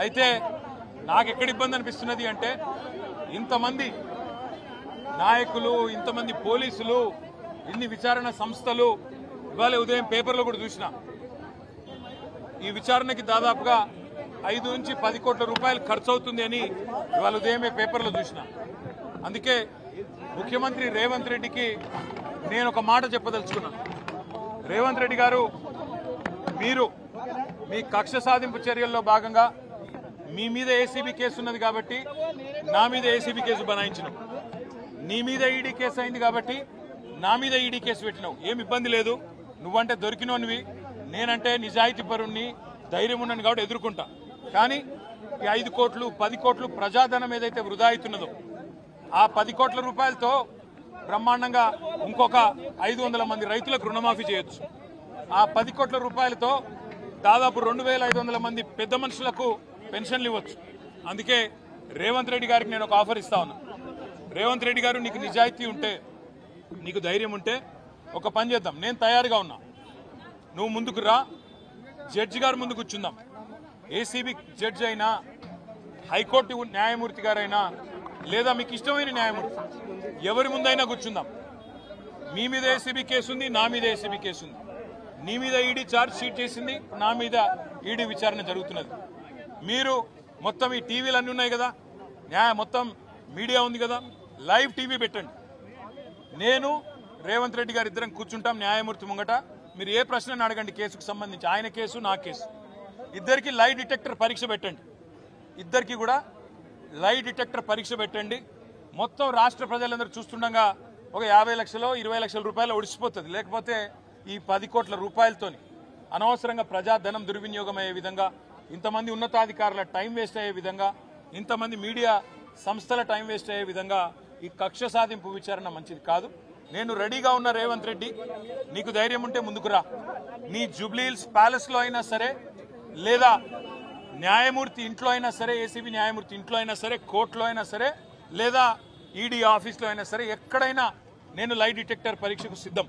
అయితే నాకు ఎక్కడ ఇబ్బంది అనిపిస్తున్నది అంటే ఇంతమంది నాయకులు, ఇంతమంది పోలీసులు, ఇన్ని విచారణ సంస్థలు, ఇవాళ ఉదయం పేపర్లో కూడా చూసిన ఈ విచారణకి దాదాపుగా 5 నుంచి 10 కోట్ల రూపాయలు ఖర్చు అవుతుంది అని ఇవాళ ఉదయమే పేపర్లో చూసిన. అందుకే ముఖ్యమంత్రి రేవంత్ రెడ్డికి నేను ఒక మాట చెప్పదలుచుకున్నా. రేవంత్ రెడ్డి గారు, మీరు మీ కక్ష సాధింపు చర్యల్లో భాగంగా మీ మీద ఏసీబీ కేసు ఉన్నది కాబట్టి నా మీద ఏసీబీ కేసు బనాయించినావు, నీ మీద ఈడీ కేసు అయింది కాబట్టి నా మీద ఈడీ కేసు పెట్టినావు. ఏం ఇబ్బంది లేదు, నువ్వంటే దొరికినోనివి, నేనంటే నిజాయితీ పరుణ్ణి, ధైర్యం ఉన్నాను కాబట్టి ఎదుర్కొంటా. కానీ ఈ 5 కోట్లు 10 కోట్లు ప్రజాధనం ఏదైతే వృధా అవుతున్నదో ఆ 10 కోట్ల రూపాయలతో బ్రహ్మాండంగా ఇంకొక 500 మంది రైతులకు రుణమాఫీ చేయొచ్చు. ఆ 10 కోట్ల రూపాయలతో దాదాపు 2500 మంది పెద్ద మనుషులకు పెన్షన్లు ఇవ్వచ్చు. అందుకే రేవంత్ రెడ్డి గారికి నేను ఒక ఆఫర్ ఇస్తా ఉన్నా. రేవంత్ రెడ్డి గారు, నీకు నిజాయితీ ఉంటే, నీకు ధైర్యం ఉంటే ఒక పని చేద్దాం. నేను తయారుగా ఉన్నా, నువ్వు ముందుకు రా, జడ్జి గారు ముందు కూర్చుందాం. ఏసీబీ జడ్జి అయినా, హైకోర్టు న్యాయమూర్తి గారైనా, లేదా మీకు ఇష్టమైన న్యాయమూర్తి ఎవరి ముందైనా కూర్చుందాం. మీ మీద ఏసీబీ కేసు ఉంది, నా మీద ఏసీబీ కేసు ఉంది. నీ మీద ఈడీ ఛార్జ్ షీట్ చేసింది, నా మీద ఈడీ విచారణ జరుగుతున్నది. మీరు మొత్తం ఈ టీవీలు అన్నీ ఉన్నాయి కదా, మొత్తం మీడియా ఉంది కదా, లైవ్ టీవీ పెట్టండి. నేను రేవంత్ రెడ్డి గారు ఇద్దరం కూర్చుంటాం న్యాయమూర్తి ముంగట. మీరు ఏ ప్రశ్నను అడగండి కేసుకు సంబంధించి, ఆయన కేసు నా కేసు. ఇద్దరికి లై డిటెక్టర్ పరీక్ష పెట్టండి, ఇద్దరికి కూడా లై డిటెక్టర్ పరీక్ష పెట్టండి. మొత్తం రాష్ట్ర ప్రజలందరూ చూస్తుండగా ఒక 50 లక్షలు 20 లక్షల రూపాయలు ఒడిసిపోతుంది. లేకపోతే ఈ 10 కోట్ల రూపాయలతోని అనవసరంగా ప్రజాధనం దుర్వినియోగం అయ్యే విధంగా, ఇంతమంది ఉన్నతాధికారుల టైం వేస్ట్ అయ్యే విధంగా, ఇంతమంది మీడియా సంస్థల టైం వేస్ట్ అయ్యే విధంగా ఈ కక్ష సాధింపు విచారణ మంచిది కాదు. నేను రెడీగా ఉన్న రేవంత్ రెడ్డి, నీకు ధైర్యం ఉంటే ముందుకు రా. నీ జూబ్లీహిల్స్ ప్యాలెస్లో అయినా సరే, లేదా న్యాయమూర్తి ఇంట్లో అయినా సరే, ఏసీబీ న్యాయమూర్తి ఇంట్లో అయినా సరే, కోర్టులో అయినా సరే, లేదా ఈడీ ఆఫీస్లో అయినా సరే, ఎక్కడైనా నేను లై డిటెక్టర్ పరీక్షకు సిద్ధం.